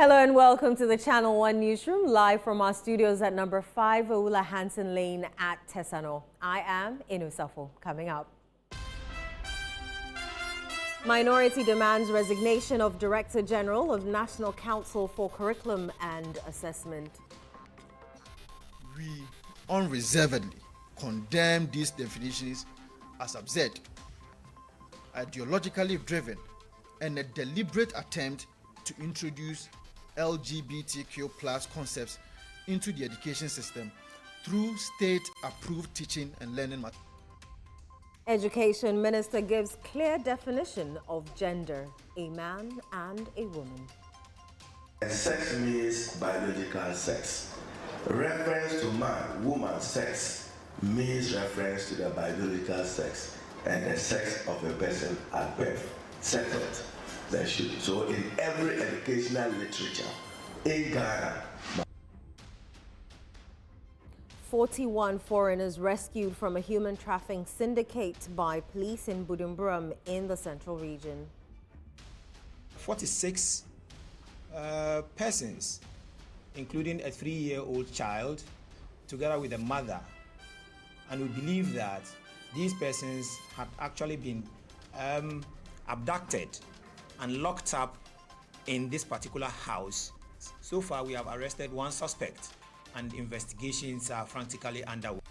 Hello and welcome to the Channel 1 Newsroom, live from our studios at number 5 Oula Hansen Lane at Tesano. I am Inu Safo. Coming up. Minority demands resignation of Director General of National Council for Curriculum and Assessment. We unreservedly condemn these definitions as absurd, ideologically driven, and a deliberate attempt to introduce LGBTQ plus concepts into the education system through state-approved teaching and learning materials. Education Minister gives clear definition of gender, a man and a woman. Sex means biological sex. Reference to man, woman sex means reference to the biological sex and the sex of a person at birth, settled. So in every educational literature in Ghana, 41 foreigners rescued from a human trafficking syndicate by police in Bujumbura in the central region. 46 persons, including a 3-year-old child, together with a mother. And we believe that these persons have actually been abducted and locked up in this particular house. So far, we have arrested one suspect and investigations are frantically underway.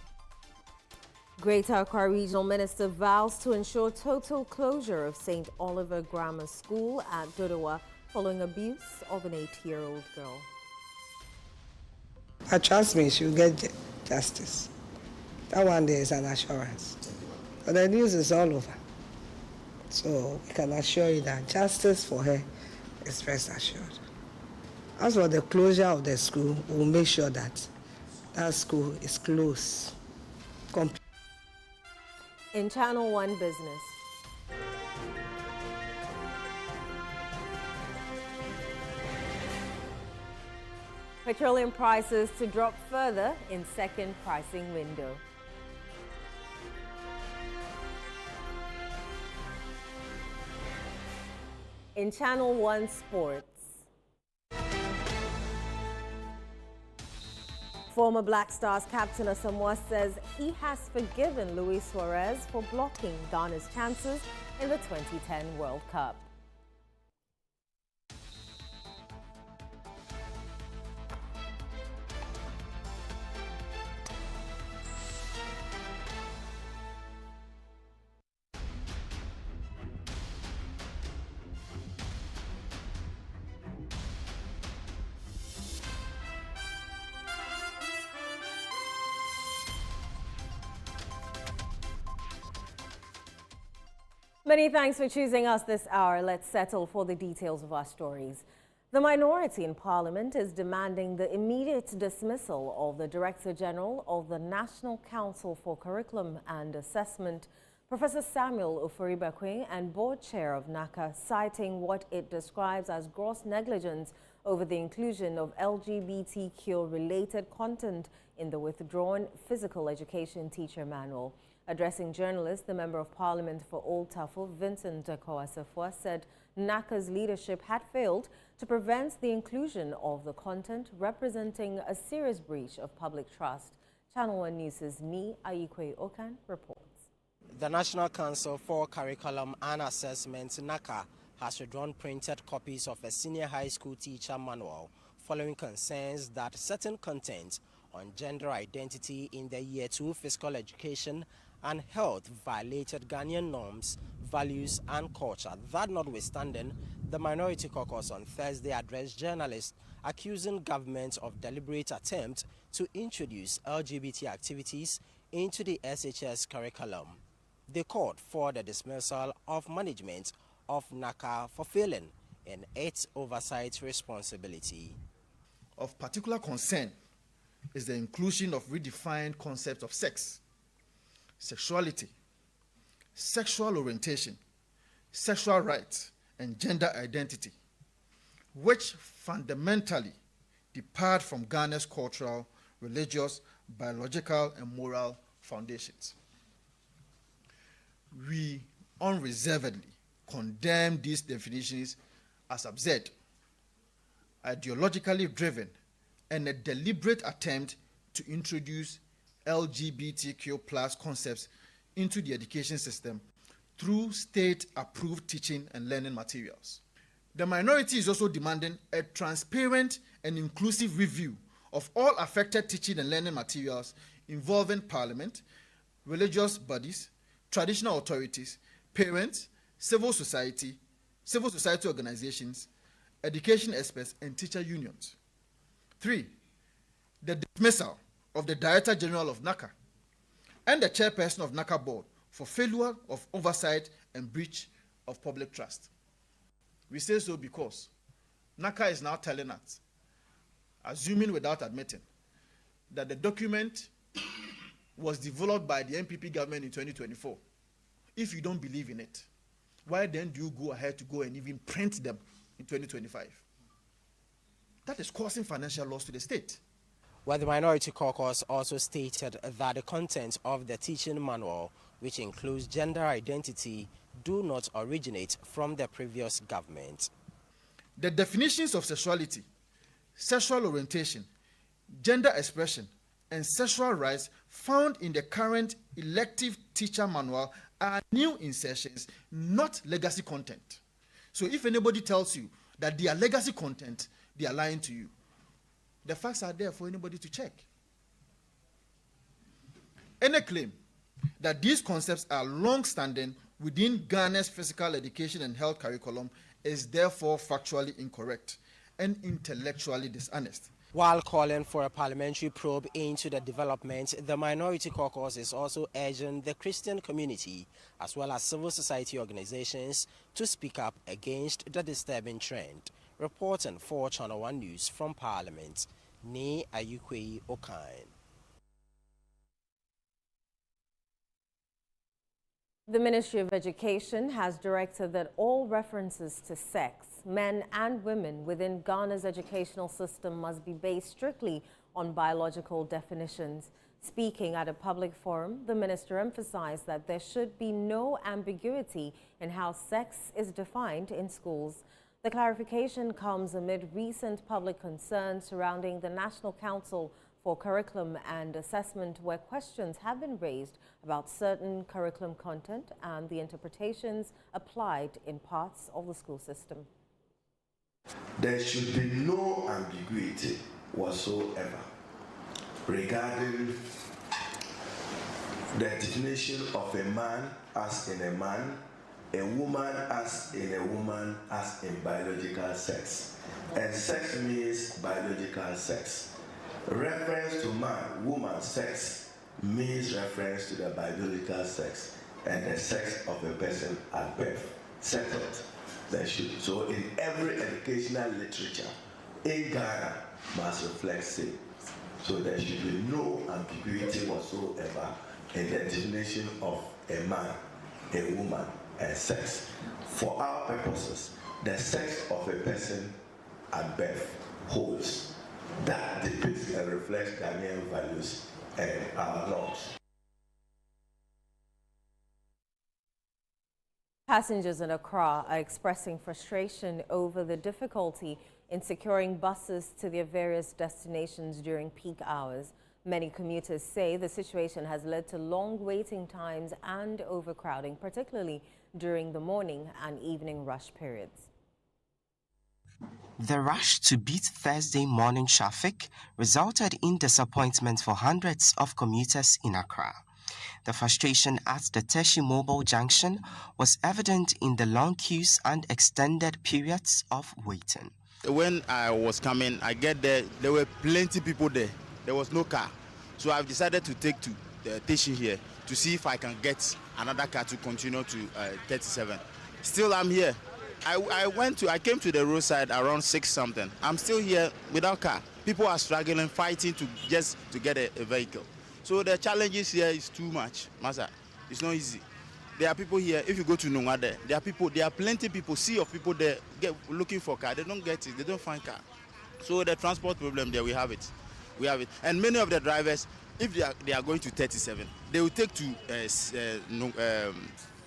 Greater Accra Regional Minister vows to ensure total closure of St. Oliver Grammar School at Dodowa following abuse of an 8-year-old girl. Trust me, she'll get justice. That one there is an assurance. But the news is all over. So we can assure you that justice for her is rest assured. As for the closure of the school, we'll make sure that that school is closed. In Channel 1 Business. Petroleum prices to drop further in second pricing window. In Channel 1 Sports. Former Black Stars captain Asamoah says he has forgiven Luis Suarez for blocking Ghana's chances in the 2010 World Cup. Many thanks for choosing us this hour. Let's settle for the details of our stories. The minority in Parliament is demanding the immediate dismissal of the Director General of the National Council for Curriculum and Assessment, Professor Samuel Ofori-Bekwai, and Board Chair of NACA, citing what it describes as gross negligence over the inclusion of LGBTQ-related content in the withdrawn physical education teacher manual. Addressing journalists, the Member of Parliament for Old Tafo, Vincent Kowasafua, said NACA's leadership had failed to prevent the inclusion of the content, representing a serious breach of public trust. Channel 1 News' Me Ayikwe Okan reports. The National Council for Curriculum and Assessment, NACA, has withdrawn printed copies of a senior high school teacher manual following concerns that certain content on gender identity in the Year 2 physical education and health violated Ghanaian norms, values and culture. That notwithstanding, the Minority Caucus on Thursday addressed journalists accusing government of deliberate attempt to introduce LGBT activities into the SHS curriculum. They called for the dismissal of management of NACA for failing in its oversight responsibility. Of particular concern is the inclusion of redefined concepts of sex, sexuality, sexual orientation, sexual rights, and gender identity, which fundamentally depart from Ghana's cultural, religious, biological, and moral foundations. We unreservedly condemn these definitions as absurd, ideologically driven, and a deliberate attempt to introduce LGBTQ plus concepts into the education system through state-approved teaching and learning materials. The minority is also demanding a transparent and inclusive review of all affected teaching and learning materials involving Parliament, religious bodies, traditional authorities, parents, civil society organizations, education experts, and teacher unions. 3, the dismissal of the Director General of NACA and the chairperson of NACA board for failure of oversight and breach of public trust. We say so because NACA is now telling us, assuming without admitting, that the document was developed by the MPP government in 2024. If you don't believe in it, why then do you go ahead to go and even print them in 2025? That is causing financial loss to the state. Well, the Minority Caucus also stated that the contents of the teaching manual, which includes gender identity, do not originate from the previous government. The definitions of sexuality, sexual orientation, gender expression, and sexual rights found in the current elective teacher manual are new insertions, not legacy content. So if anybody tells you that they are legacy content, they are lying to you. The facts are there for anybody to check. Any claim that these concepts are long-standing within Ghana's physical education and health curriculum is therefore factually incorrect and intellectually dishonest. While calling for a parliamentary probe into the development, the Minority Caucus is also urging the Christian community as well as civil society organizations to speak up against the disturbing trend. Reporting for Channel 1 News from Parliament, Ne Ayukwe Okain. The Ministry of Education has directed that all references to sex, men and women within Ghana's educational system must be based strictly on biological definitions. Speaking at a public forum, the minister emphasized that there should be no ambiguity in how sex is defined in schools. The clarification comes amid recent public concerns surrounding the National Council for Curriculum and Assessment, where questions have been raised about certain curriculum content and the interpretations applied in parts of the school system. There should be no ambiguity whatsoever regarding the definition of a man as in a man, a woman as in a woman, as in biological sex. And sex means biological sex. Reference to man, woman, sex means reference to the biological sex and the sex of a person at birth. Settled. There should. So in every educational literature in Ghana must reflect same. So there should be no ambiguity whatsoever in the definition of a man, a woman, and sex. For our purposes, the sex of a person at birth holds. That depicts and reflects Ghanaian values and our norms. Passengers in Accra are expressing frustration over the difficulty in securing buses to their various destinations during peak hours. Many commuters say the situation has led to long waiting times and overcrowding, particularly during the morning and evening rush periods. The rush to beat Thursday morning traffic resulted in disappointment for hundreds of commuters in Accra. The frustration at the Teshi Mobile Junction was evident in the long queues and extended periods of waiting. When I was coming, I get there were plenty of people there. There was no car. So I've decided to take to the station here to see if I can get another car to continue to 37. Still, I'm here. I came to the roadside around 6 something. I'm still here without car. People are struggling, fighting to get a vehicle. So the challenges here is too much, Masa. It's not easy. There are people here. If you go to Nungade, there are plenty of people, sea of people there looking for car. They don't get it. They don't find car. So the transport problem there, we have it. And many of the drivers, if they are going to 37, they will take to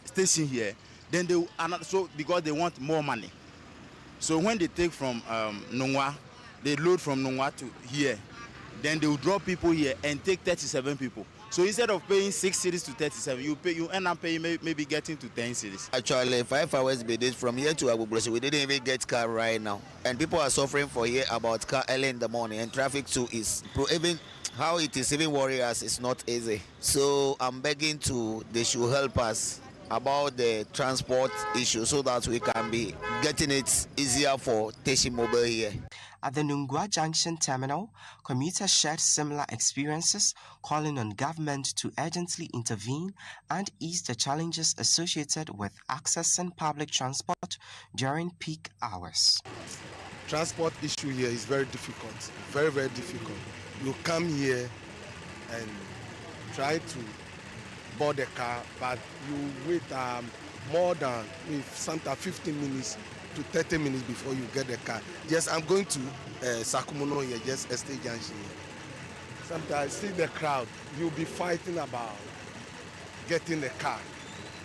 station here. Then they will, so because they want more money. So when they take from Nungwa, they load from Nungwa to here. Then they will drop people here and take 37 people. So instead of paying 6 cities to 37, you end up paying maybe getting to 10 cities. Actually, 5 hours be this from here to Abubuasi. We didn't even get car right now, and people are suffering for here about car early in the morning, and traffic too is even how it is even worry us. It's not easy. So I'm begging they should help us about the transport issue so that we can be getting it easier for Teshi Mobile here. At the Nungwa Junction terminal, commuters shared similar experiences, calling on government to urgently intervene and ease the challenges associated with accessing public transport during peak hours. Transport issue here is very difficult, very, very difficult. You come here and try to board the car, but you wait more than sometimes 15 minutes to 30 minutes before you get the car. Yes, I'm going to Sakumono here, just Estate Junction here. Sometimes see the crowd, you'll be fighting about getting the car.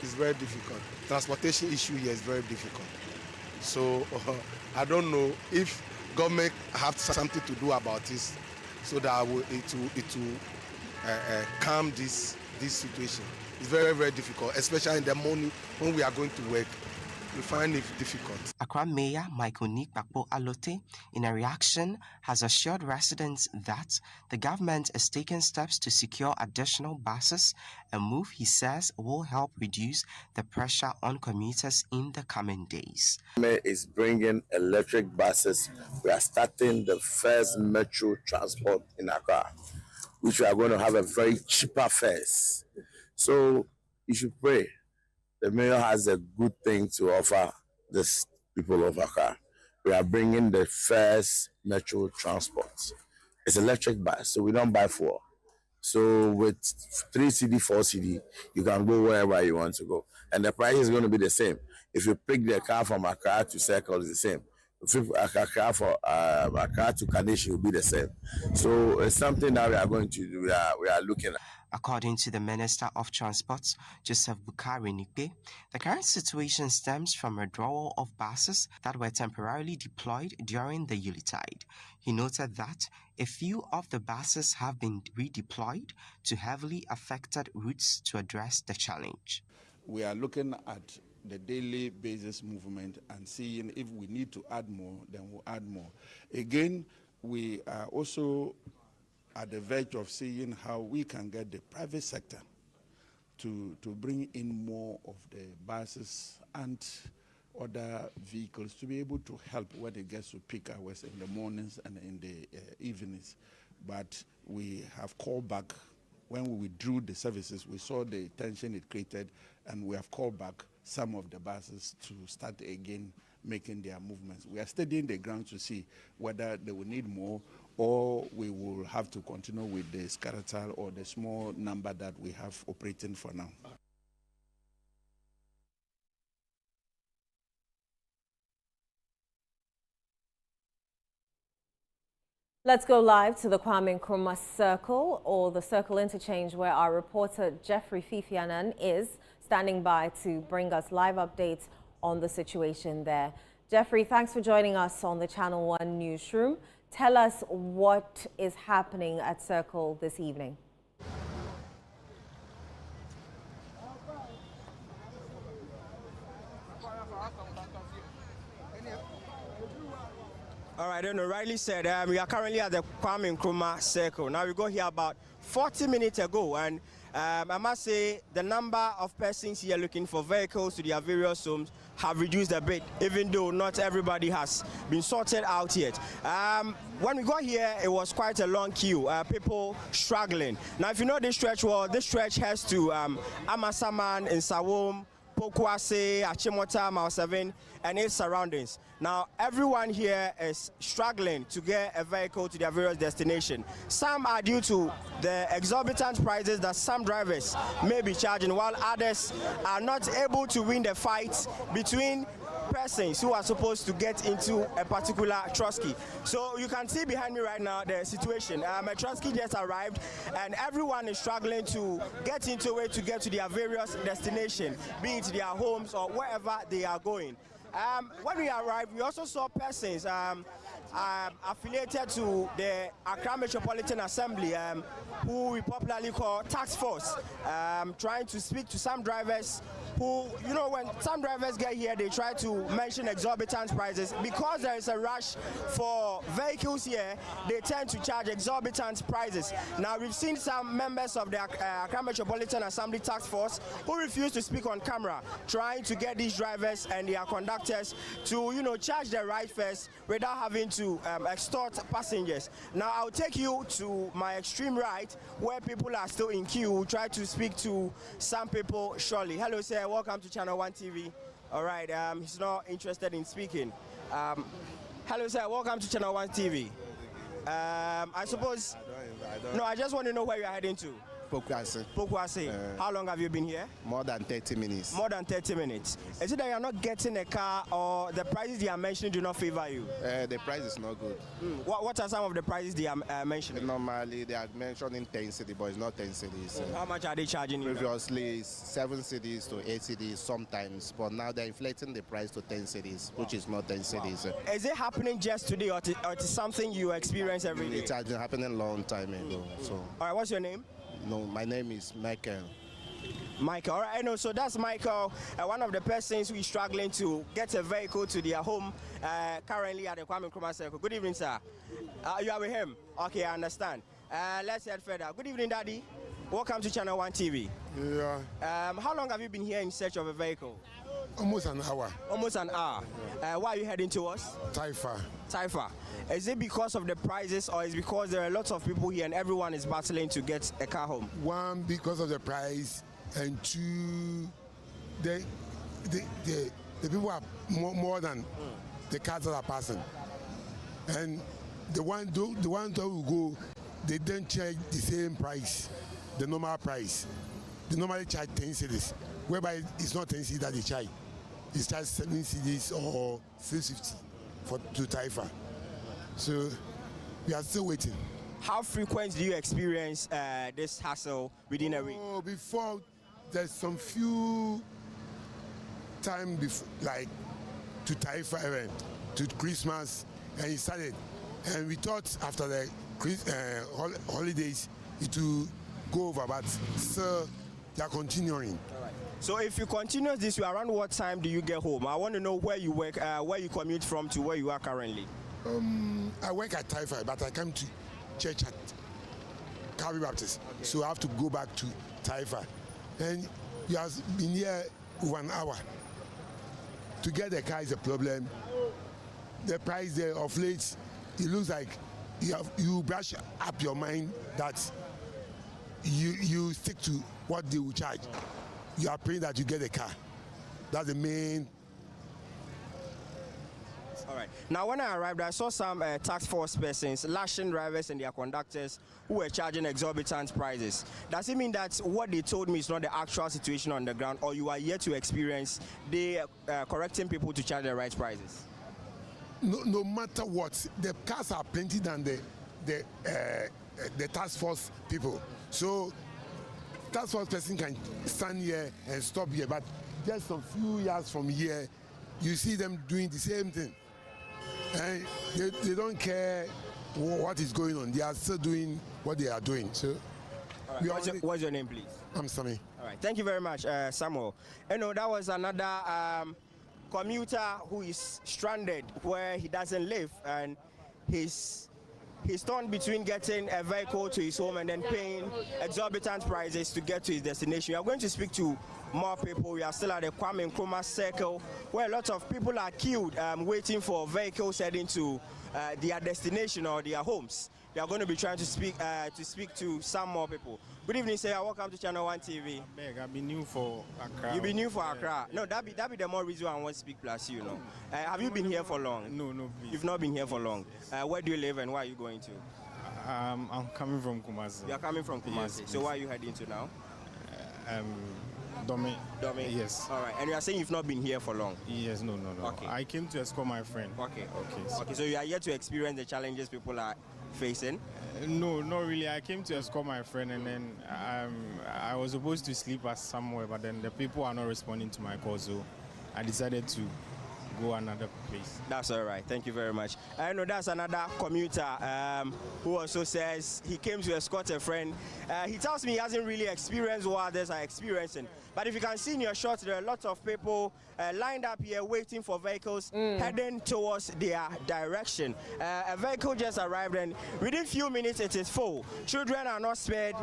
It's very difficult. Transportation issue here is very difficult. So I don't know if government have something to do about this, so that it will calm this situation. It's very, very difficult, especially in the morning when we are going to work. We find it difficult. Accra Mayor Michael Nikbakpo Alote, in a reaction, has assured residents that the government is taking steps to secure additional buses, a move he says will help reduce the pressure on commuters in the coming days. Is bringing electric buses. We are starting the first metro transport in Accra, which we are going to have a very cheaper fares. So you should pray. The mayor has a good thing to offer these people of Accra. We are bringing the first metro transport. It's electric bus, so we don't buy fuel. So with 3 CD, 4 CD, you can go wherever you want to go. And the price is going to be the same. If you pick the car from Accra to Circle, it's the same. If you pick a car from Accra to Kanesh, it will be the same. So it's something that we are going to do. We are looking at. According to the Minister of Transport, Joseph Bukari Nikbe, the current situation stems from withdrawal of buses that were temporarily deployed during the Yuletide. He noted that a few of the buses have been redeployed to heavily affected routes to address the challenge. We are looking at the daily basis movement and seeing if we need to add more, then we'll add more. Again, we are also at the verge of seeing how we can get the private sector to bring in more of the buses and other vehicles to be able to help when it gets to peak hours in the mornings and in the evenings. But we have called back. When we withdrew the services, we saw the tension it created, and we have called back some of the buses to start again making their movements. We are studying the ground to see whether they will need more, or we will have to continue with the skeletal or the small number that we have operating for now. Let's go live to the Kwame Nkrumah Circle, or the Circle Interchange, where our reporter Jeffrey Fifianan is standing by to bring us live updates on the situation there. Jeffrey, thanks for joining us on the Channel 1 Newsroom. Tell us what is happening at Circle this evening. All right, then rightly said, we are currently at the Kwame Nkrumah Circle. Now we got here about 40 minutes ago, and I must say the number of persons here looking for vehicles to their various homes have reduced a bit, even though not everybody has been sorted out yet. When we got here, it was quite a long queue, people struggling. Now, if you know this stretch, well, this stretch has to Amasaman, Nsawam, Pokwase, Achimota, Mile 7, and its surroundings. Now, everyone here is struggling to get a vehicle to their various destinations. Some are due to the exorbitant prices that some drivers may be charging, while others are not able to win the fight between persons who are supposed to get into a particular trusky. So you can see behind me right now the situation. A trusky just arrived, and everyone is struggling to get into it to get to their various destinations, be it their homes or wherever they are going. When we arrived, we also saw persons affiliated to the Accra Metropolitan Assembly, who we popularly call task force, trying to speak to some drivers who, you know, when some drivers get here, they try to mention exorbitant prices. Because there is a rush for vehicles here, they tend to charge exorbitant prices. Now, we've seen some members of the Accra Metropolitan Assembly task force who refuse to speak on camera, trying to get these drivers and their conductors to, you know, charge their ride fares without having to extort passengers. Now, I'll take you to my extreme right, where people are still in queue. We'll try to speak to some people shortly. Hello, sir. Welcome to Channel 1 TV. All right, he's not interested in speaking. Hello, sir. Welcome to Channel 1 TV. I suppose... No, I just want to know where you're heading to. Pokwase. Pokwase. How long have you been here? More than 30 minutes. More than 30 minutes. Is it that you're not getting a car, or the prices they are mentioning do not favor you? The price is not good. What are some of the prices they are mentioning? Normally, they are mentioning 10 cedis, but it's not 10 cedis. How much are they charging you? Previously, it's 7 cedis to 8 cedis sometimes, but now they're inflating the price to 10 cedis, which is not 10 cedis. Is it happening just today, or it is something you experience every day? It has been happening a long time ago. So. All right, what's your name? No, my name is Michael. Michael, all right, I know. So that's Michael, one of the persons who is struggling to get a vehicle to their home currently at the Kwame Nkrumah Circle. Good evening, sir. You are with him? Okay, I understand. Let's head further. Good evening, Daddy. Welcome to Channel 1 TV. Yeah. How long have you been here in search of a vehicle? Almost an hour. Almost an hour. Where are you heading towards? Taifa. Taifa. Is it because of the prices, or is it because there are lots of people here and everyone is battling to get a car home? One, because of the price, and two, the people are more than the cars that are passing. And the one that will go, they don't charge the same price, the normal price. They normally charge 10 cedis, whereby it's not 10 cedis that they charge. It's charged 7 cedis or 650 to Taifa. So we are still waiting. How frequent do you experience this hassle within a week? Oh, before, there's some few time before, like to Taifa event, to Christmas, and it started. And we thought after the holidays it will go over, but still they are continuing. All right. So if you continue this way, around what time do you get home? I want to know where you work, where you commute from to where you are currently. I work at Taifa, but I come to church at Calvary Baptist. Okay. So I have to go back to Taifa. And you have been here 1 hour. To get the car is a problem. The price there of late, it looks like you brush up your mind that you stick to what they will charge. You are praying that you get a car. That's the main. All right. Now, when I arrived, I saw some task force persons lashing drivers and their conductors who were charging exorbitant prices. Does it mean that what they told me is not the actual situation on the ground, or you are yet to experience they correcting people to charge the right prices? No matter what, the cars are plenty than the task force people. So task force person can stand here and stop here, but just a few yards from here, you see them doing the same thing. And they don't care what is going on. They are still doing what they are doing. So, right. What's your name, please? I'm Sammy. All right. Thank you very much, Samuel. You know, that was another commuter who is stranded where he doesn't live, and he's torn between getting a vehicle to his home and then paying exorbitant prices to get to his destination. We are going to speak to more people. We are still at the Kwame Nkrumah Circle, where a lot of people are queued, waiting for vehicles heading to their destination or their homes. We are going to be trying to speak to some more people. Good evening, sir. Welcome to Channel 1 TV. I've been new for Accra. You've been new for Accra? No, that be the more reason I want to speak plus you know. Have you been here for long? No, please. You've not been here for long. Where do you live and where are you going to? I'm coming from Kumasi. You're coming from Kumasi. Yes, so where are you heading to now? Dome. Yes. All right. And you are saying you've not been here for long? Yes, no. Okay. I came to escort my friend. Okay. So you are yet to experience the challenges people are facing? No, not really. I came to escort my friend, and then I was supposed to sleep at somewhere, but then the people are not responding to my call, so I decided to go another place. That's all right. Thank you very much. I know that's another commuter who also says he came to escort a friend. He tells me he hasn't really experienced what others are experiencing. But if you can see in your shot, there are lots of people lined up here waiting for vehicles heading towards their direction. A vehicle just arrived, and within few minutes it is full. Children are not spared,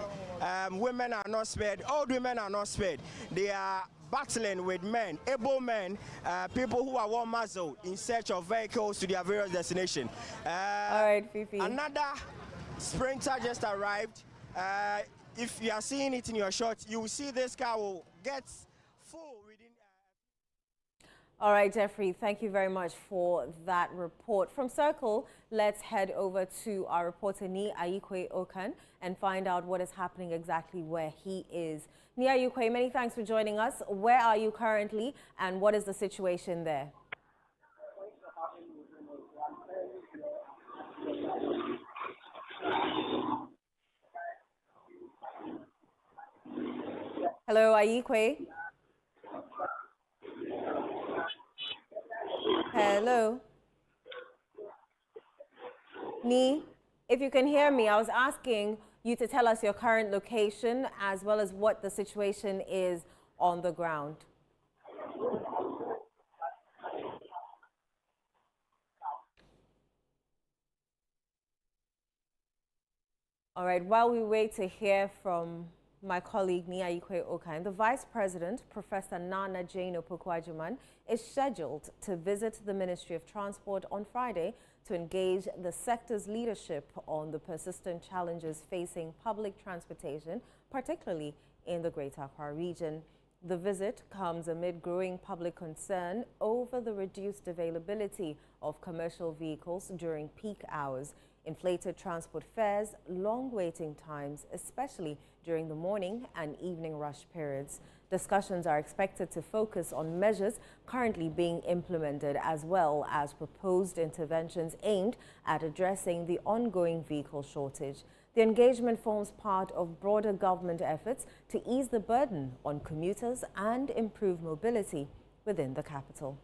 women are not spared, old women are not spared. They are battling with men, able men, people who are well muzzled in search of vehicles to their various destinations. All right, Fifi. Another sprinter just arrived. If you are seeing it in your shot, you will see this car will get full within. All right, Jeffrey, thank you very much for that report. From Circle, let's head over to our reporter, Ni Ayikwe Okan, and find out what is happening exactly where he is. Ni Ayikwe, many thanks for joining us. Where are you currently, and what is the situation there? Hello, Ayikwe. Hello. Ni, if you can hear me, I was asking you to tell us your current location as well as what the situation is on the ground. All right, while we wait to hear from my colleague Ni Ayikwe Okan, the Vice President, Professor Nana Jane Opoku-Agyeman, is scheduled to visit the Ministry of Transport on Friday to engage the sector's leadership on the persistent challenges facing public transportation, particularly in the Greater Accra region. The visit comes amid growing public concern over the reduced availability of commercial vehicles during peak hours, inflated transport fares, long waiting times, especially during the morning and evening rush periods. Discussions are expected to focus on measures currently being implemented as well as proposed interventions aimed at addressing the ongoing vehicle shortage. The engagement forms part of broader government efforts to ease the burden on commuters and improve mobility within the capital.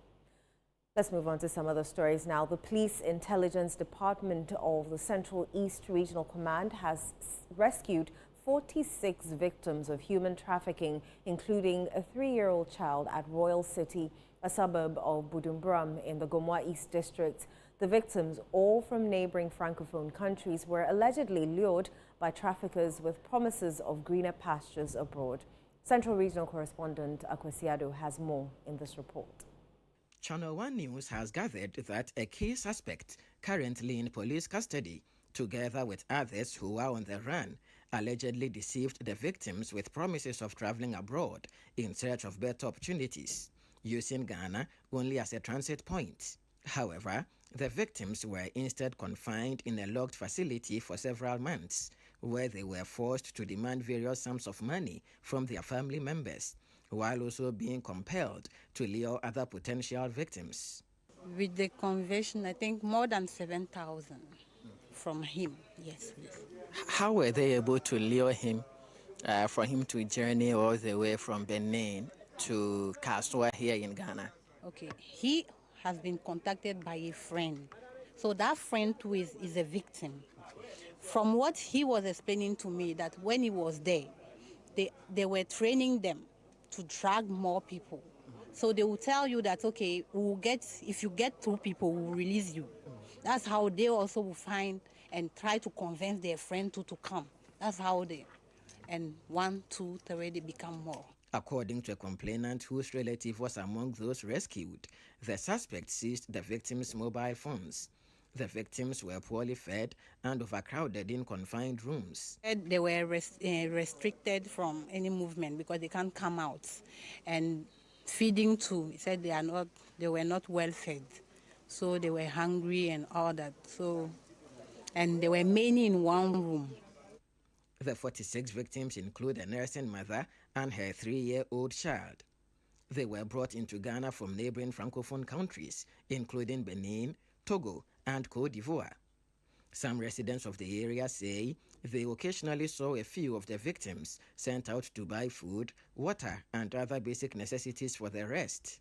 Let's move on to some other stories now. The Police Intelligence Department of the Central East Regional Command has rescued 46 victims of human trafficking, including a 3-year-old child at Royal City, a suburb of Budumbram in the Gomwa East District. The victims, all from neighboring Francophone countries, were allegedly lured by traffickers with promises of greener pastures abroad. Central Regional Correspondent Akwasiado has more in this report. Channel 1 News has gathered that a key suspect currently in police custody, together with others who are on the run, allegedly deceived the victims with promises of traveling abroad in search of better opportunities, using Ghana only as a transit point. However, the victims were instead confined in a locked facility for several months, where they were forced to demand various sums of money from their family members, while also being compelled to lure other potential victims. With the conversion, I think more than 7,000 from him, yes. How were they able to lure him for him to journey all the way from Benin to Kaswa here in Ghana? Okay, he has been contacted by a friend. So that friend too is a victim. From what he was explaining to me, that when he was there, they were training them to drag more people. So they will tell you that, okay, if you get 2 people, we'll release you. That's how they also will find and try to convince their friend to come. That's how and 1, 2, 3, they become more. According to a complainant whose relative was among those rescued, the suspect seized the victims' mobile phones. The victims were poorly fed and overcrowded in confined rooms. They were restricted from any movement because they can't come out. And feeding too, he said they were not well fed. So they were hungry and all that. And there were many in one room. The 46 victims include a nursing mother and her 3-year-old child. They were brought into Ghana from neighboring Francophone countries, including Benin, Togo, and Cote d'Ivoire. Some residents of the area say they occasionally saw a few of the victims sent out to buy food, water, and other basic necessities for the rest.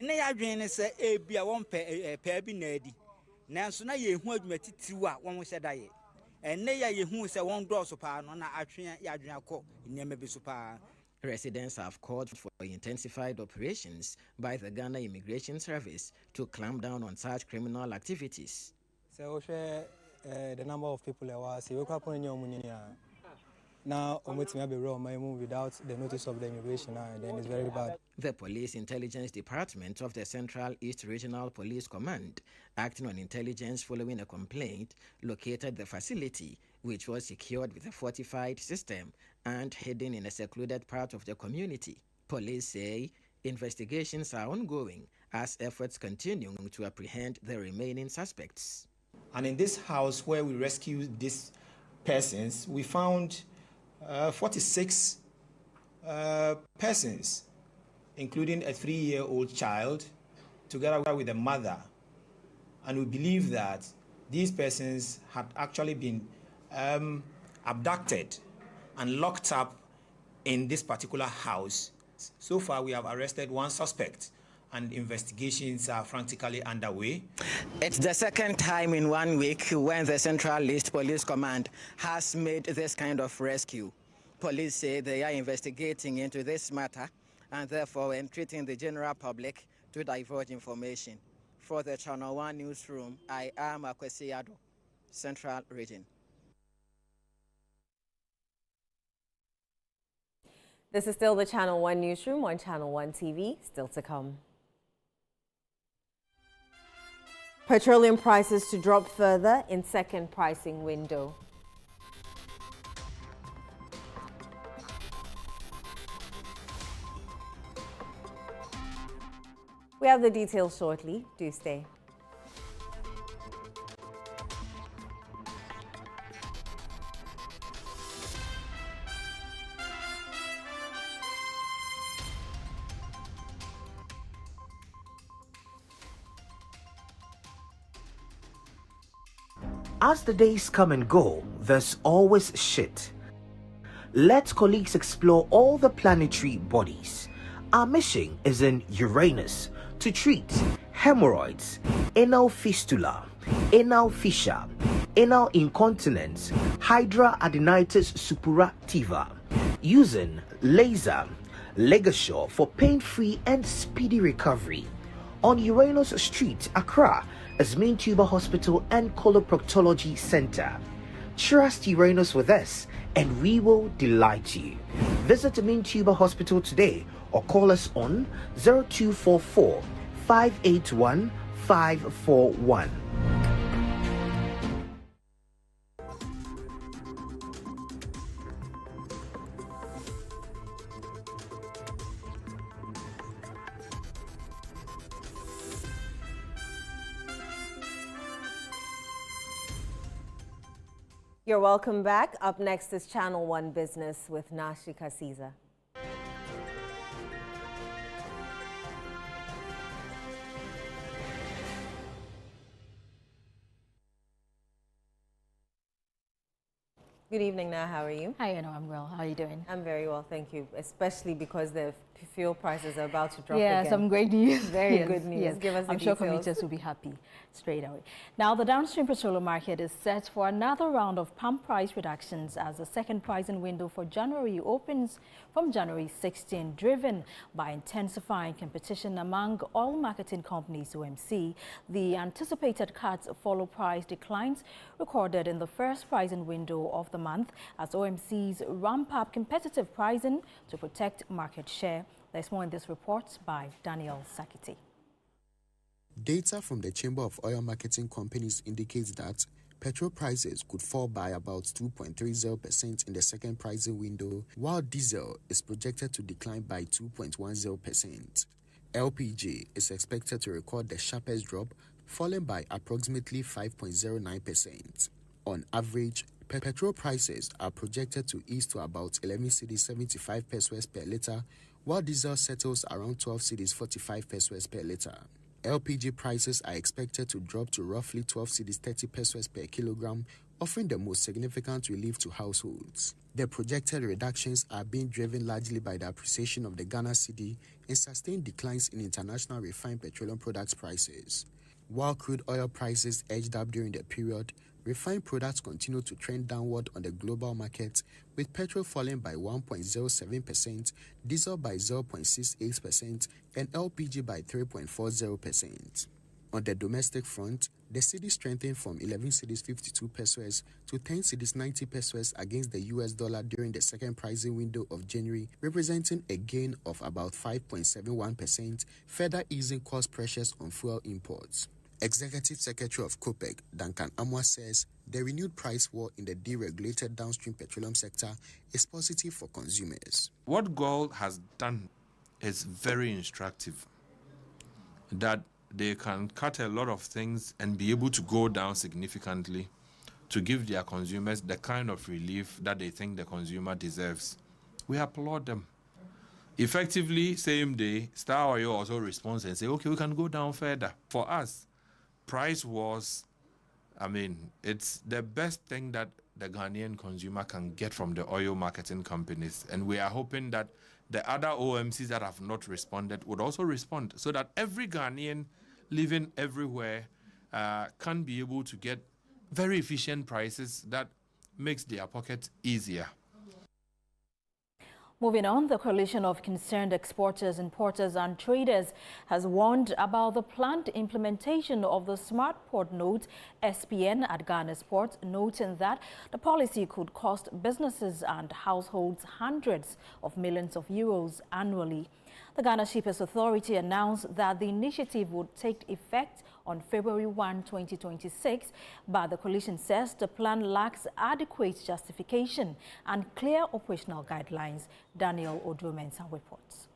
Residents have called for intensified operations by the Ghana Immigration Service to clamp down on such criminal activities. The number of people now without the notice of the immigration, then it's very bad. The Police Intelligence Department of the Central East Regional Police Command, acting on intelligence following a complaint, located the facility, which was secured with a fortified system and hidden in a secluded part of the community. Police say investigations are ongoing as efforts continue to apprehend the remaining suspects. And in this house where we rescued these persons, we found 46 persons, including a 3-year-old child, together with a mother. And we believe that these persons had actually been abducted and locked up in this particular house. So far, we have arrested one suspect, and investigations are frantically underway. It's the second time in 1 week when the Central East Police Command has made this kind of rescue. Police say they are investigating into this matter and therefore entreating the general public to divulge information. For the Channel 1 Newsroom, I am Akwesi Ado, Central Region. This is still the Channel 1 Newsroom on Channel 1 TV, still to come. Petroleum prices to drop further in second pricing window. We have the details shortly. Do stay. As the days come and go, there's always shit. Let colleagues explore all the planetary bodies. Our mission is in Uranus to treat hemorrhoids, anal fistula, anal fissure, anal incontinence, hydradenitis suppurativa, using laser ligature for pain-free and speedy recovery. On Uranus Street, Accra, is Main Tuber Hospital and Coloproctology Center. Trust Uranus with us and we will delight you. Visit Main Tuber Hospital today or call us on 0244 581 541. You're welcome back. Up next is Channel 1 Business with Nashika Caesar. Good evening, Na. How are you? Hi, I'm well. How are you doing? I'm very well, thank you. Especially because the fuel prices are about to drop yeah, again. Some great news. Very yes, good news. Yes. Give us the I'm sure details. commuters will be happy straight away. Now, the downstream petroleum market is set for another round of pump price reductions as the second pricing window for January opens from January 16, driven by intensifying competition among oil marketing companies, OMC. The anticipated cuts follow price declines recorded in the first pricing window of the month as OMCs ramp up competitive pricing to protect market share. There's more in this report by Daniel Sakiti. Data from the Chamber of Oil Marketing Companies indicates that petrol prices could fall by about 2.30% in the second pricing window, while diesel is projected to decline by 2.10%. LPG is expected to record the sharpest drop, falling by approximately 5.09%. On average, petrol prices are projected to ease to about 11 cedis 75 pesos per litre, while diesel settles around 12 cedis 45 pesos per litre. LPG prices are expected to drop to roughly 12 cedis 30 pesos per kilogram offering the most significant relief to households. The projected reductions are being driven largely by the appreciation of the Ghana cedi and sustained declines in international refined petroleum products prices. While crude oil prices edged up during the period, refined products continued to trend downward on the global market, with petrol falling by 1.07%, diesel by 0.68%, and LPG by 3.40%. On the domestic front, the cedi strengthened from 11 cedis 52 pesos to 10 cedis 90 pesos against the US dollar during the second pricing window of January, representing a gain of about 5.71%, further easing cost pressures on fuel imports. Executive Secretary of COPEC, Duncan Amwa, says the renewed price war in the deregulated downstream petroleum sector is positive for consumers. What gold has done is very instructive, that they can cut a lot of things and be able to go down significantly to give their consumers the kind of relief that they think the consumer deserves. We applaud them. Effectively, same day, Star Oil also responds and say, okay, we can go down further. For us, price wars, it's the best thing that the Ghanaian consumer can get from the oil marketing companies. And we are hoping that the other OMCs that have not responded would also respond so that every Ghanaian living everywhere can be able to get very efficient prices that makes their pocket easier. Moving on, the Coalition of Concerned Exporters, Importers and Traders has warned about the planned implementation of the Smart Port Note SPN at Ghana's ports, noting that the policy could cost businesses and households hundreds of millions of euros annually. The Ghana Shippers Authority announced that the initiative would take effect on February 1, 2026, but the coalition says the plan lacks adequate justification and clear operational guidelines. Daniel Odro-Mensah reports.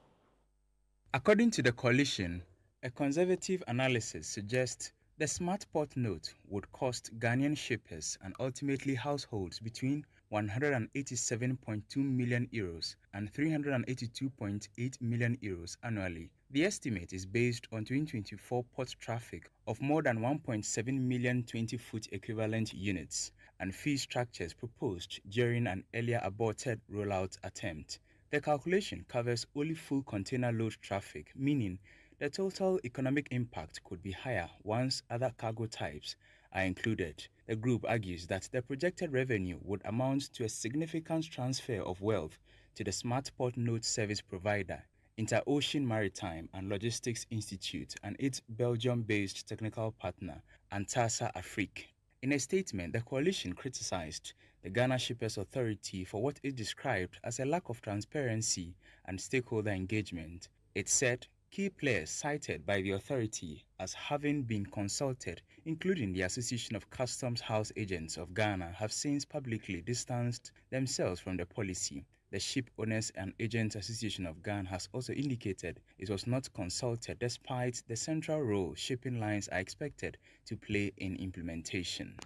According to the coalition, a conservative analysis suggests the Smart Port Note would cost Ghanaian shippers and ultimately households between 187.2 million euros and 382.8 million euros annually. The estimate is based on 2024 port traffic of more than 1.7 million 20-foot equivalent units and fee structures proposed during an earlier aborted rollout attempt. The calculation covers only full container load traffic, meaning the total economic impact could be higher once other cargo types are included. The group argues that the projected revenue would amount to a significant transfer of wealth to the Smart Port Note service provider, Inter-Ocean Maritime and Logistics Institute, and its Belgium-based technical partner, Antasa Afrique. In a statement, the coalition criticized the Ghana Shippers Authority for what it described as a lack of transparency and stakeholder engagement. It said key players cited by the authority as having been consulted, including the Association of Customs House Agents of Ghana, have since publicly distanced themselves from the policy. The Ship Owners and Agents Association of Ghana has also indicated it was not consulted despite the central role shipping lines are expected to play in implementation.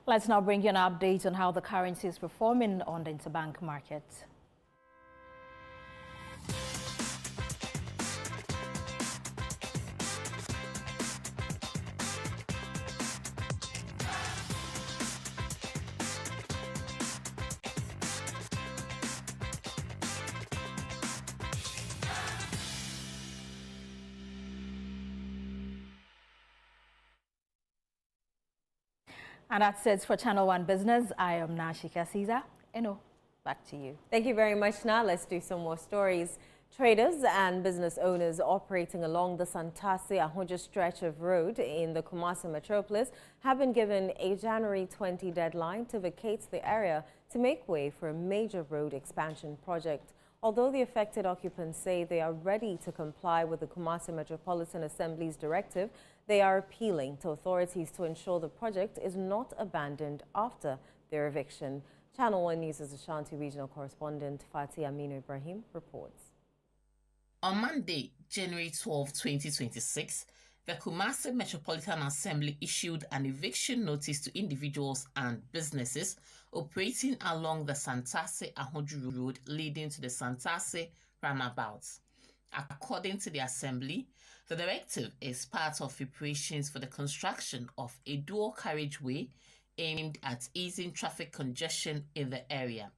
Let's now bring you an update on how the currency is performing on the interbank market. And that's it for Channel One Business. I am Nashika Caesar. Eno, back to you. Thank you very much. Now let's do some more stories. Traders and business owners operating along the Santase Ahoja stretch of road in the Kumasi metropolis have been given a January 20 deadline to vacate the area to make way for a major road expansion project. Although the affected occupants say they are ready to comply with the Kumasi Metropolitan Assembly's directive, they are appealing to authorities to ensure the project is not abandoned after their eviction. Channel One News' Ashanti regional correspondent Fatih Aminu Ibrahim reports. On Monday, January 12, 2026, the Kumasi Metropolitan Assembly issued an eviction notice to individuals and businesses operating along the Santase Ahoju Road leading to the Santase roundabout. According to the Assembly, the directive is part of preparations for the construction of a dual carriageway aimed at easing traffic congestion in the area.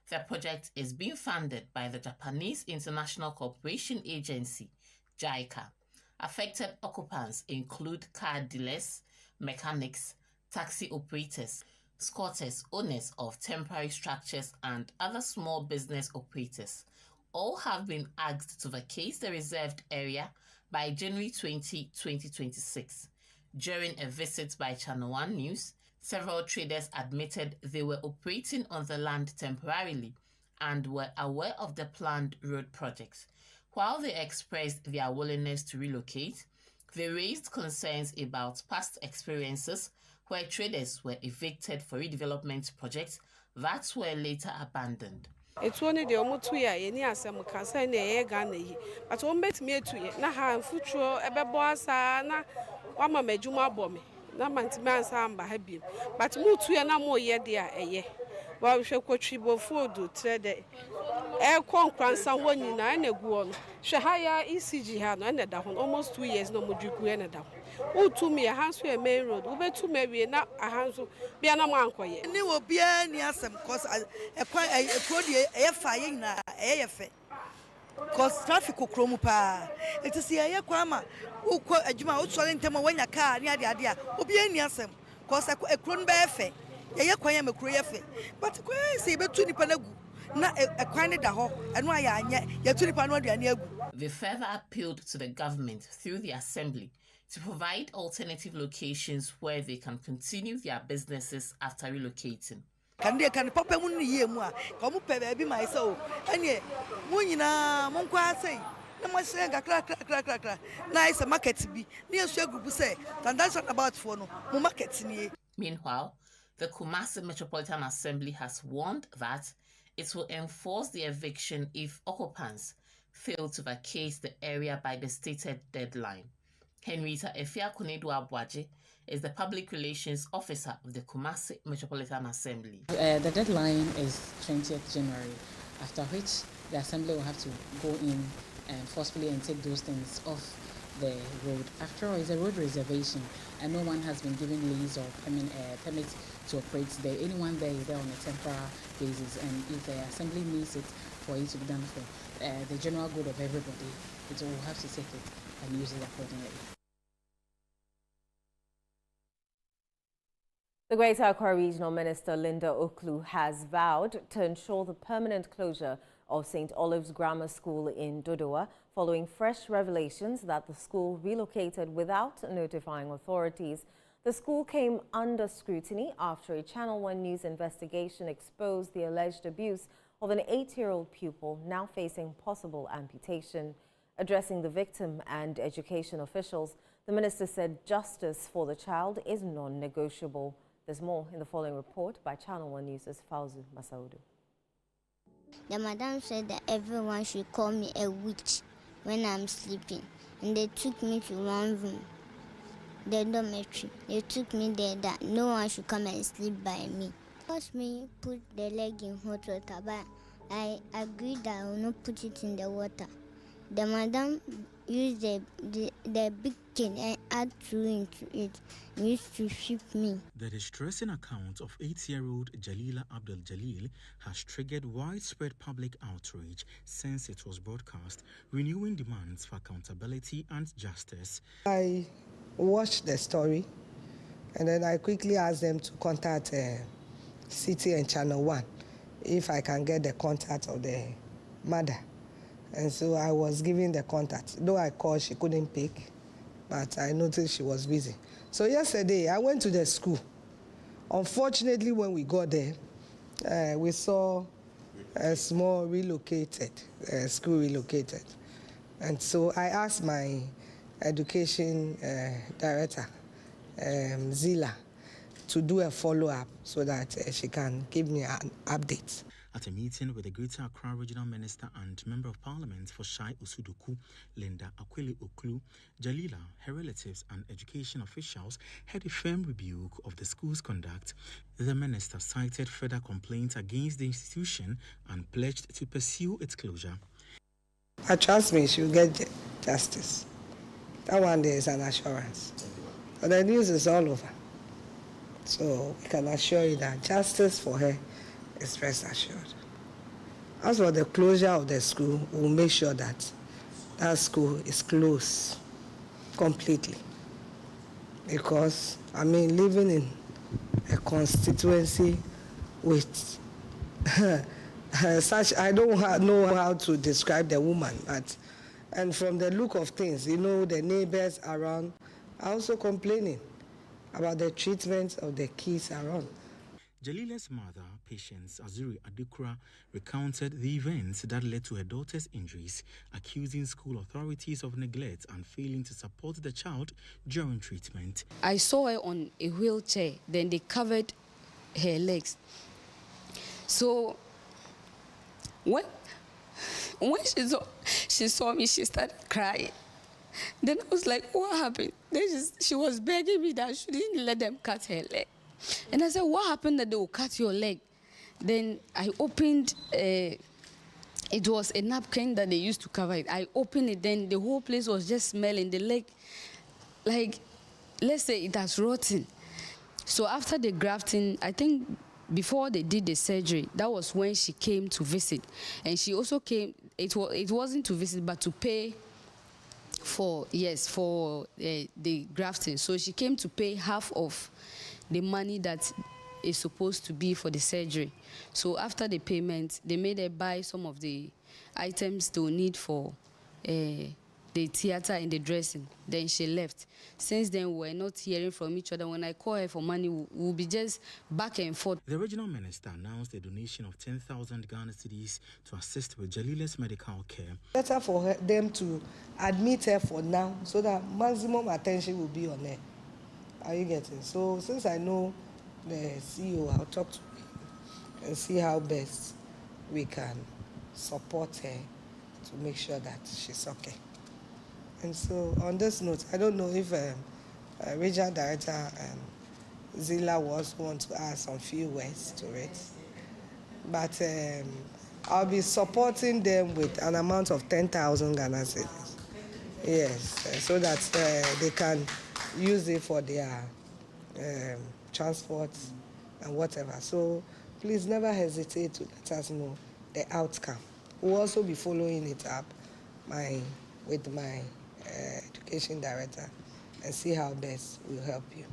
The project is being funded by the Japanese International Cooperation Agency, JICA. Affected occupants include car dealers, mechanics, taxi operators, squatters, owners of temporary structures, and other small business operators. All have been asked to vacate the reserved area by January 20, 2026. During a visit by Channel 1 News, several traders admitted they were operating on the land temporarily and were aware of the planned road projects. While they expressed their willingness to relocate, they raised concerns about past experiences where traders were evicted for redevelopment projects that were later abandoned. It's only the Omutuya, any asem concern a Ghana, but one bet me to ye, Naha, Futuro, Ebeboasa, Wama Mejuma Bommy, Namantiman Samba Habib, but Mutuya no more ye, dear, a ye. Well, we shall quote Chibo Fodu, trade air conquer someone in a guon. Shahaya ECG had ended down almost 2 years no more down. Oh, to me, a hands were main road, over to maybe not a hands be an amount. Ni will be near some cause a quite a fire in a AFA. Cause traffic cromupa. It is here, Kwama, who quote a Juma outside them when a car near the idea, will be near some cause a crone befe. Yaquayam a creafe. But say, but to Nipanagu, not a kind of daho, and why I yet to Nipano. They further appealed to the government through the Assembly to provide alternative locations where they can continue their businesses after relocating. Can pop a moon year more, come up baby myself, and yet, Munina, Monqua say, no more saying a crack, nice a market to be near Shagu say, and that's not about for no markets near. Meanwhile, the Kumasi Metropolitan Assembly has warned that it will enforce the eviction if occupants fail to vacate the area by the stated deadline. Henrietta Efia Kunedu Abwaji is the Public Relations Officer of the Kumasi Metropolitan Assembly. The deadline is 20th January, after which the Assembly will have to go in and forcefully and take those things off the road. After all, it's a road reservation and no one has been given lease or permit to operate there. Anyone there is there on a temporary basis, and if the Assembly needs it for it to be done for the general good of everybody, it will have to take it and use it accordingly. The Greater Accra Regional Minister Linda Oklu has vowed to ensure the permanent closure of St. Olive's Grammar School in Dodowa following fresh revelations that the school relocated without notifying authorities. The school came under scrutiny after a Channel 1 News investigation exposed the alleged abuse of an 8-year-old pupil now facing possible amputation. Addressing the victim and education officials, the minister said justice for the child is non-negotiable. There's more in the following report by Channel 1 News' Fauzu Masaudu. The madam said that everyone should call me a witch when I'm sleeping, and they took me to one room, the dormitory. They took me there that no one should come and sleep by me. Forced me put the leg in hot water, but I agreed that I will not put it in the water. The madam used the big cane and add through into it, used to ship me. The distressing account of 8-year-old Jalila Abdul Jalil has triggered widespread public outrage since it was broadcast, renewing demands for accountability and justice. I watched the story, and then I quickly asked them to contact City and Channel 1 if I can get the contact of the mother. And so I was given the contact. Though I called, she couldn't pick, but I noticed she was busy. So yesterday, I went to the school. Unfortunately, when we got there, we saw a small school relocated. And so I asked my education director, Zila, to do a follow-up so that she can give me an update. At a meeting with the Greater Accra Regional Minister and Member of Parliament for Shai Osudoku, Linda Akwili Oklu, Jalila, her relatives and education officials had a firm rebuke of the school's conduct. The minister cited further complaints against the institution and pledged to pursue its closure. trust me, she'll get justice. That one there is an assurance. But the news is all over. So we can assure you that justice for her is rest assured. As for the closure of the school, we'll make sure that that school is closed completely. Because, I mean, living in a constituency with such, I don't know how to describe the woman, but, and from the look of things, you know, the neighbors around are also complaining about the treatment of the kids around. Jalila's mother, Patience Azuri Adikura, recounted the events that led to her daughter's injuries, accusing school authorities of neglect and failing to support the child during treatment. I saw her on a wheelchair, then they covered her legs. So when she saw me, she started crying. Then I was like, what happened? Then she was begging me that I shouldn't let them cut her leg. And I said, what happened that they will cut your leg? Then I opened, it was a napkin that they used to cover it. I opened it, then the whole place was just smelling. The leg, like, let's say it has rotten. So after the grafting, I think before they did the surgery, that was when she came to visit. And she also came, it wasn't to visit, but to pay for the grafting. So she came to pay half of the money that is supposed to be for the surgery. So after the payment, they made her buy some of the items they will need for the theater and the dressing. Then she left. Since then, we're not hearing from each other. When I call her for money, we'll be just back and forth. The regional minister announced a donation of 10,000 Ghana cedis to assist with Jalila's medical care. Better for them to admit her for now so that maximum attention will be on her. Are you getting? So since I know the CEO, I'll talk to him and see how best we can support her to make sure that she's okay. And so on this note, I don't know if Regional Director Zila was want to add some few words to it. But I'll be supporting them with an amount of 10,000 Ghana cedis. Yes, so that they can use it for their transport and whatever. So please never hesitate to let us know the outcome. We'll also be following it up with my education director and see how best we'll help you.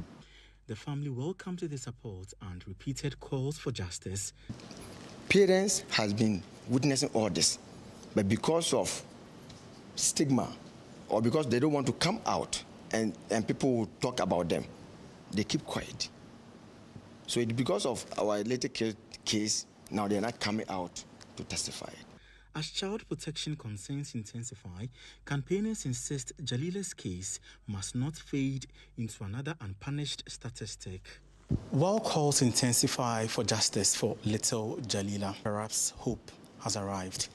The family welcomed the support and repeated calls for justice. Parents has been witnessing all this, but because of stigma or because they don't want to come out and people will talk about them, they keep quiet. So it's because of our latest case, now they're not coming out to testify. As child protection concerns intensify, campaigners insist Jalila's case must not fade into another unpunished statistic. While calls intensify for justice for little Jalila, perhaps hope has arrived.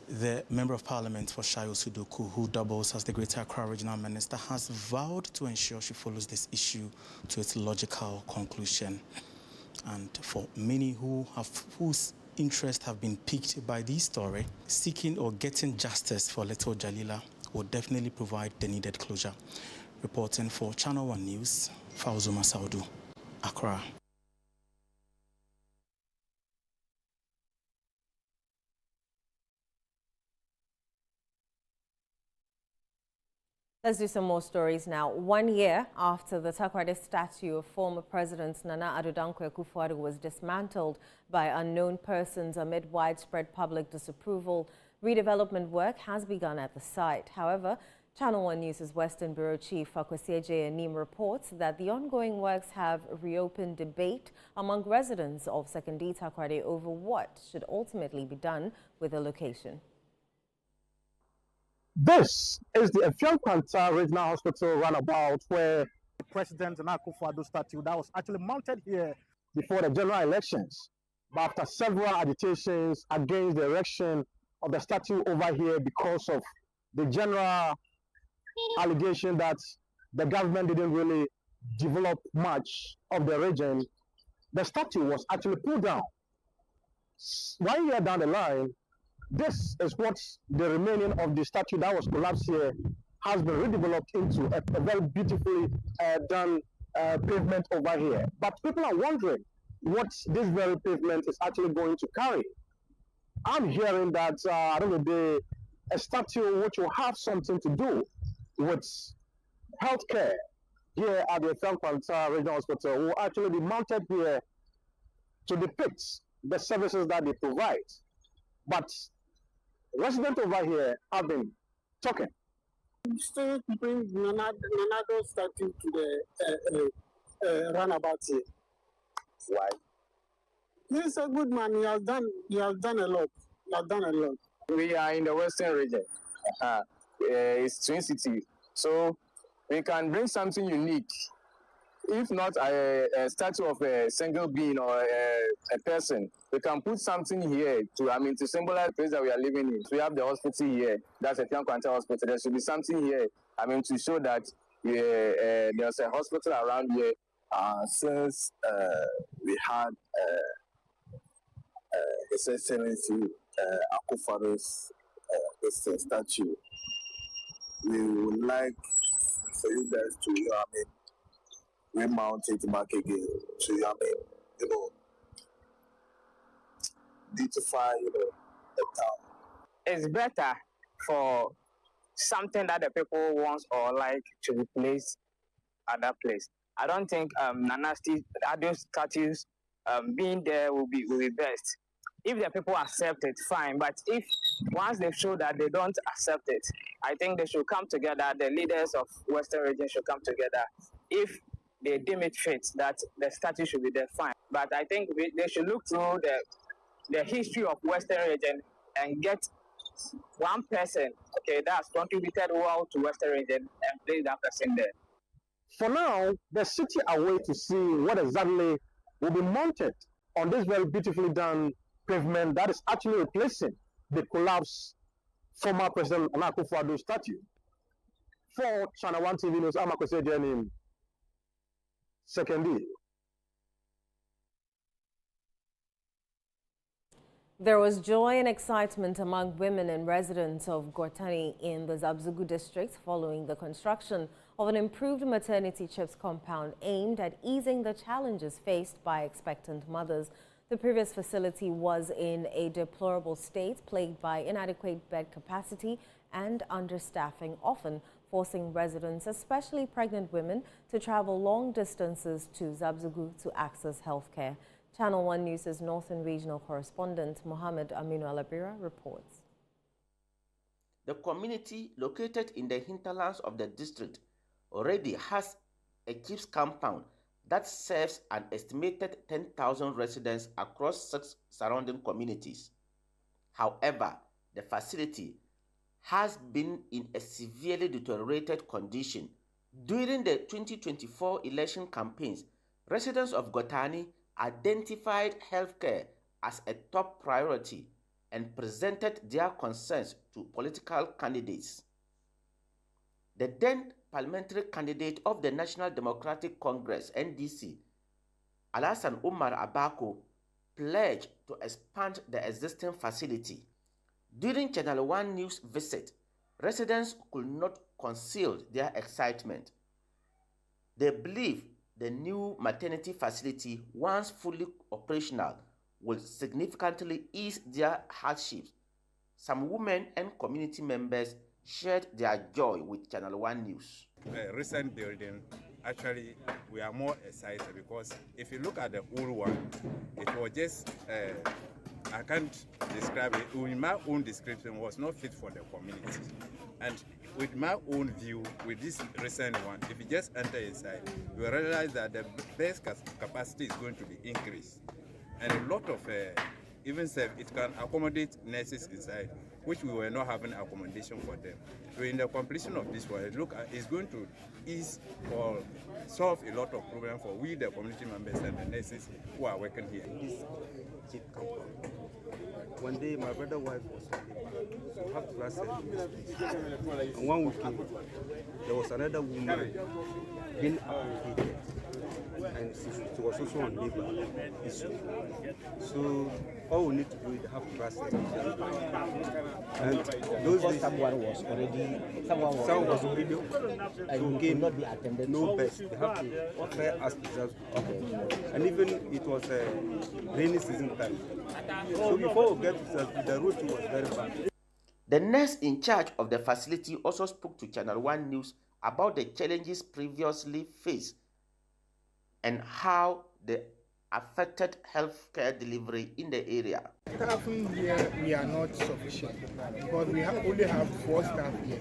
The Member of Parliament for Shai Osudoku, who doubles as the Greater Accra Regional Minister, has vowed to ensure she follows this issue to its logical conclusion. And for many whose interest have been piqued by this story, seeking or getting justice for little Jalila will definitely provide the needed closure. Reporting for Channel 1 News, Fauzuma Saudu, Accra. Let's do some more stories now. 1 year after the Takoradi statue of former President Nana Addo Dankwa Akufo-Addo was dismantled by unknown persons amid widespread public disapproval, redevelopment work has begun at the site. However, Channel 1 News' Western Bureau Chief Akwesieje Anim reports that the ongoing works have reopened debate among residents of Secondary Takoradi over what should ultimately be done with the location. This is the Efiong Kwanta Regional Hospital runabout, where the President Nana Akufo-Addo statue that was actually mounted here before the general elections. But after several agitations against the erection of the statue over here because of the general allegation that the government didn't really develop much of the region, the statue was actually pulled down. 1 year down the line, This is what the remaining of the statue that was collapsed here has been redeveloped into a very beautifully done pavement over here. But people are wondering what this very pavement is actually going to carry. I'm hearing that a statue which will have something to do with healthcare here at the Kwanta Regional Hospital will actually be mounted here to depict the services that they provide. But residents over here have been talking. Still bring Nanado statue to the runabout here. Why? He's a good man. He has done a lot. We are in the Western region. It's Twin City. So we can bring something unique. If not a statue of a single being or a person, we can put something here to symbolize the place that we are living in. So we have the hospital here. That's a Kwanta hospital. There should be something here. To show that there's a hospital around here. Since we had His Excellency Akufado's statue, we would like for you guys to, remount it back again to, beautify, the town. It's better for something that the people want or like to replace at that place. I don't think those statues being there will be best. If the people accept it, fine. But if once they show that they don't accept it, I think they should come together. The leaders of Western region should come together. If they deem it fit that the statue should be there, fine. But I think they should look through the history of Western region and get one person, that's contributed well to Western region and place that person there. For now, the city are waiting to see what exactly will be mounted on this very beautifully done pavement that is actually replacing the collapsed former President Nana Akufo-Addo statue. For Channel 1 TV News, I'm Akwese Jenim, Second. There was joy and excitement among women and residents of Gortani in the Zabzugu district following the construction of an improved maternity chips compound aimed at easing the challenges faced by expectant mothers. The previous facility was in a deplorable state, plagued by inadequate bed capacity and understaffing, often forcing residents, especially pregnant women, to travel long distances to Zabzugu to access health care. Channel 1 News' Northern Regional Correspondent Mohammed Aminu Alabira reports. The community located in the hinterlands of the district already has a chips compound that serves an estimated 10,000 residents across 6 surrounding communities. However, the facility has been in a severely deteriorated condition. During the 2024 election campaigns, residents of Gortani identified healthcare as a top priority and presented their concerns to political candidates. The then parliamentary candidate of the National Democratic Congress, NDC, Alassane Umar Abako, pledged to expand the existing facility. During Channel 1 News visit, residents could not conceal their excitement. They believe the new maternity facility, once fully operational, will significantly ease their hardships. Some women and community members shared their joy with Channel 1 News. The recent building, actually, we are more excited because if you look at the old one, it was just, I can't describe it, in my own description, was not fit for the community. And with my own view, with this recent one, if you just enter inside, you realize that the bed capacity is going to be increased. And a lot of, even if it can accommodate nurses inside, which we were not having accommodation for them. So in the completion of this one, it's going to ease or solve a lot of problems for we, the community members and the nurses who are working here. This cheap compound. One day my brother's wife was so have to last and 1 week there was another woman being applicated, and it was also on labor issue. So all we need to do is have to pass it. And those days, someone was already and could not be attended. No best. They have to clear as themselves. Okay. And even it was a rainy season time. So before we get to Selfie, the route was very bad. The nurse in charge of the facility also spoke to Channel 1 News about the challenges previously faced and how they affected healthcare delivery in the area. Staffing here, we are not sufficient because we only have 4 staff here,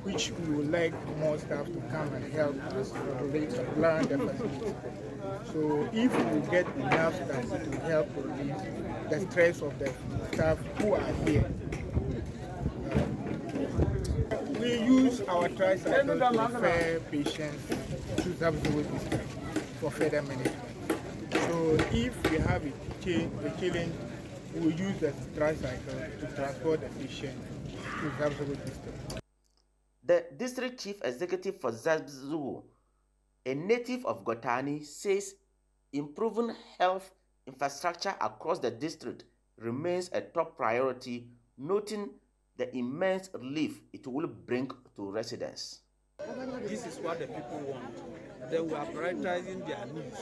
which we would like more staff to come and help us run the facility. So if we get enough staff to help relieve the stress of the staff who are here. We use our tricycle to refer patients to subsidiary system for further management. So if we have a challenge, we will use the tricycle to transport the patient to subsidiary system. The district chief executive for Zabzu, a native of Gotani, says improving health infrastructure across the district remains a top priority, noting the immense relief it will bring to residents. This is what the people want. They were prioritizing their needs,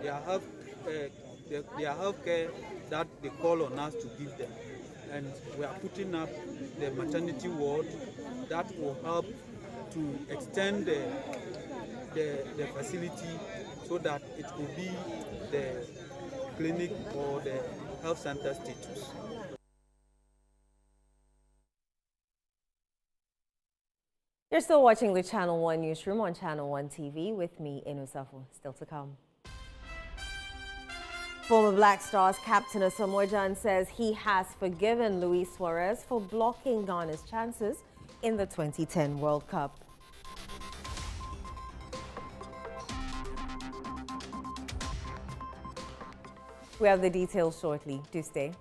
their health care that they call on us to give them. And we are putting up the maternity ward that will help to extend the facility so that it will be the clinic or the health center status. You're still watching the Channel 1 Newsroom on Channel 1 TV with me, Inusafo. Still to come. Former Black Stars captain Asamoah Gyan says he has forgiven Luis Suarez for blocking Ghana's chances in the 2010 World Cup. We have the details shortly. Do stay.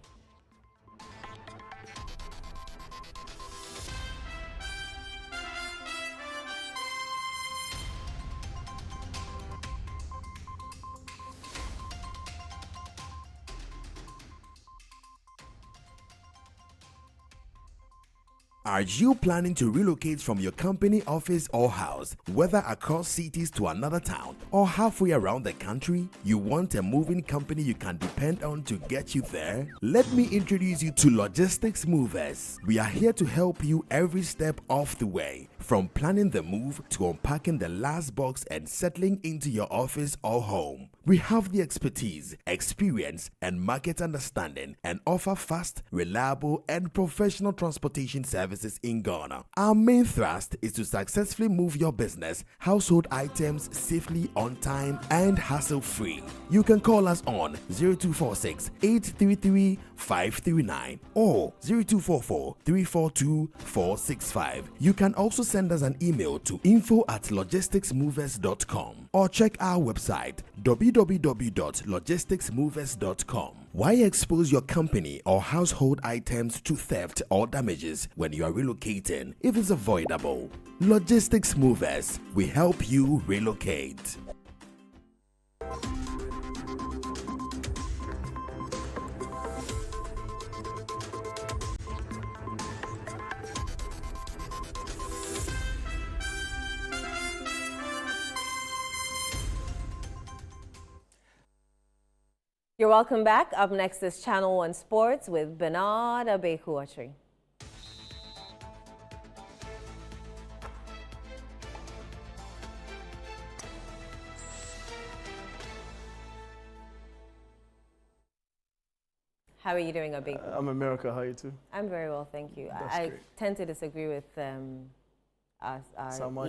Are you planning to relocate from your company office or house, whether across cities to another town or halfway around the country? You want a moving company you can depend on to get you there? Let me introduce you to Logistics Movers. We are here to help you every step of the way, from planning the move to unpacking the last box and settling into your office or home. We have the expertise, experience, and market understanding and offer fast, reliable, and professional transportation services in Ghana. Our main thrust is to successfully move your business, household items safely, on time, and hassle-free. You can call us on 0246 833 539 or 0244 342 465. You can also send us an email to info@logisticsmovers.com or check our website www.logisticsmovers.com. Why expose your company or household items to theft or damages when you are relocating if it's avoidable? Logistics Movers, we help you relocate. You're welcome back. Up next is Channel 1 Sports with Bernard Abehuatri. How are you doing, Abe? I'm America. How are you too? I'm very well, thank you. That's I great. tend to disagree with Samoah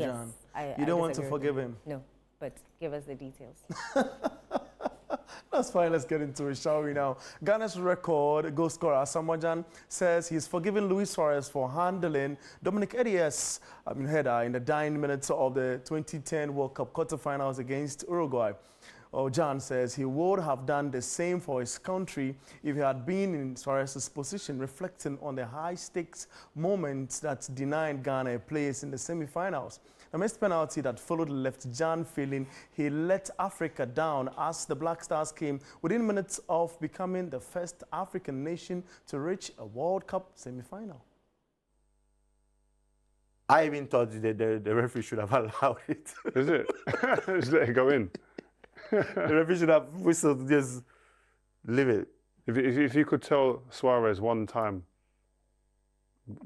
yes, Gyan. You don't want to disagree with forgive him? No, but give us the details. That's fine. Let's get into it, shall we now? Ghana's record goal scorer Asamoah says he's forgiven Luis Suarez for handling Dominic Edias' header in the dying minutes of the 2010 World Cup quarterfinals against Uruguay. Well, Jan says he would have done the same for his country if he had been in Suarez's position, reflecting on the high-stakes moments that denied Ghana a place in the semi-finals. The missed penalty that followed left Jan feeling he let Africa down as the Black Stars came within minutes of becoming the first African nation to reach a World Cup semi-final. I even thought the referee should have allowed it. Is it? Just let it go in. The referee should have whistled, just leave it. If you could tell Suarez one time,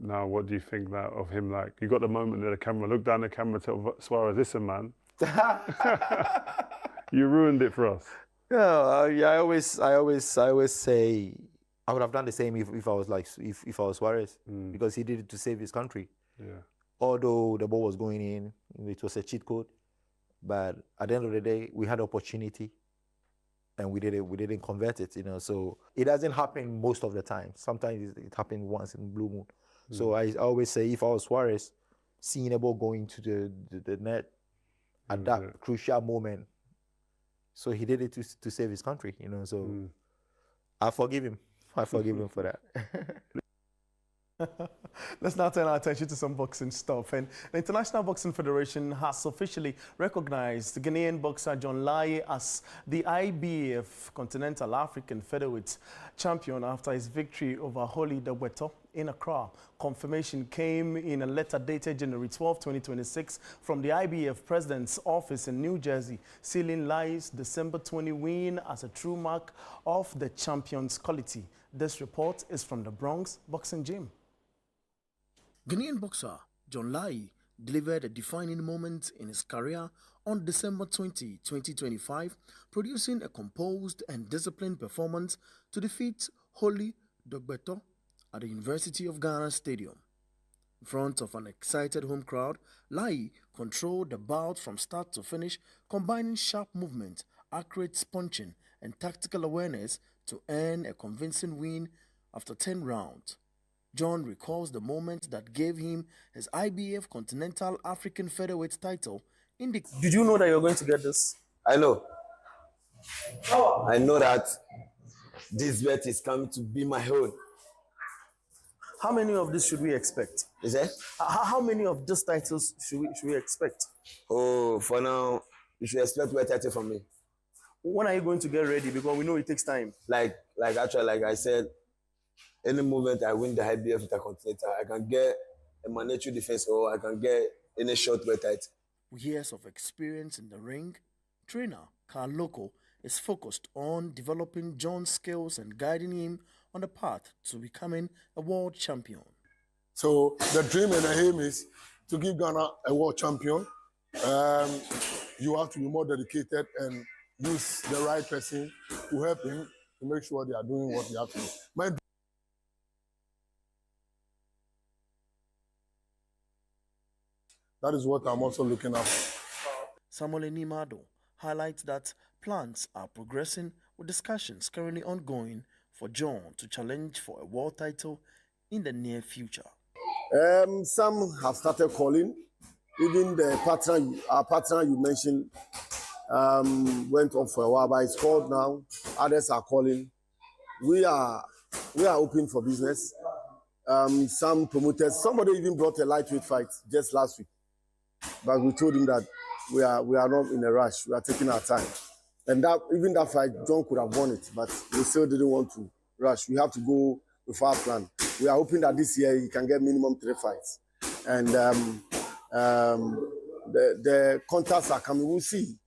now what do you think that of him like? You got the moment of the camera, look down the camera, tell Suarez, listen man, you ruined it for us. Yeah, I always say I would have done the same if I was Suarez, because he did it to save his country. Yeah. Although the ball was going in, it was a cheat code. But at the end of the day, we had opportunity, and we didn't convert it. So it doesn't happen most of the time. Sometimes it happens once in blue moon. So I always say, if I was Suarez, seeing a ball going to the net at that crucial moment, so he did it to save his country. So I forgive him. I forgive him for that. Let's now turn our attention to some boxing stuff. And the International Boxing Federation has officially recognized Ghanaian boxer John Lai as the IBF Continental African Featherweight champion after his victory over Holly Dagbeto in Accra. Confirmation came in a letter dated January 12, 2026 from the IBF President's office in New Jersey, sealing Lai's December 20 win as a true mark of the champion's quality. This report is from the Bronx Boxing Gym. Ghanaian boxer John Lai delivered a defining moment in his career on December 20, 2025, producing a composed and disciplined performance to defeat Holly Dagbeto at the University of Ghana Stadium. In front of an excited home crowd, Lai controlled the bout from start to finish, combining sharp movement, accurate punching, and tactical awareness to earn a convincing win after 10 rounds. John recalls the moment that gave him his IBF Continental African Featherweight title. Did you know that you're going to get this? I know. I know that this bet is coming to be my own. How many of this should we expect? Is it? How many of these titles should we expect? Oh, for now, you should expect one title from me. When are you going to get ready? Because we know it takes time. Like I said, any moment I win the IBF Intercontinental, I can get a mandatory defense or I can get any short weight title. With years of experience in the ring, trainer Carl Loco is focused on developing John's skills and guiding him on the path to becoming a world champion. So the dream and the aim is to give Ghana a world champion. You have to be more dedicated and use the right person to help him to make sure they are doing what they have to do. That is what I'm also looking at. Samuel Nimado highlights that plans are progressing with discussions currently ongoing for John to challenge for a world title in the near future. Some have started calling. Even our partner you mentioned went on for a while, but it's called now. Others are calling. We are open for business. Some promoters, somebody even brought a lightweight fight just last week. But we told him that we are not in a rush. We are taking our time. And even that fight, John could have won it, but we still didn't want to rush. We have to go with our plan. We are hoping that this year he can get minimum 3 fights. And the contacts are coming. We'll see.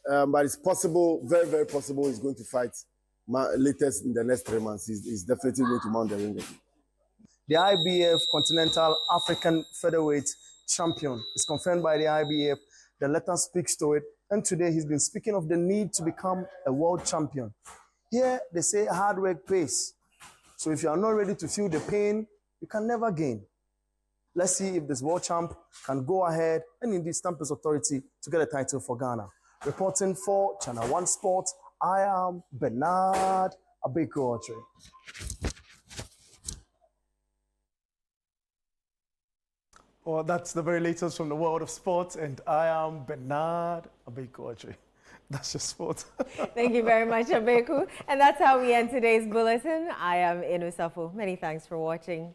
But it's possible, very, very possible he's going to fight latest in the next 3 months. He's definitely going to mount the ring. The IBF Continental African Featherweight champion is confirmed by the IBF. The letter speaks to it, and today he's been speaking of the need to become a world champion. Here they say hard work pays. So if you are not ready to feel the pain, you can never gain. Let's see if this world champ can go ahead and indeed stamp his authority to get a title for Ghana. Reporting for Channel 1 Sports, I am Bernard Abekoche. Well, that's the very latest from the world of sports, and I am Bernard Abekoche. That's just sports. Thank you very much, Abeku. And that's how we end today's bulletin. I am Inu Safu. Many thanks for watching.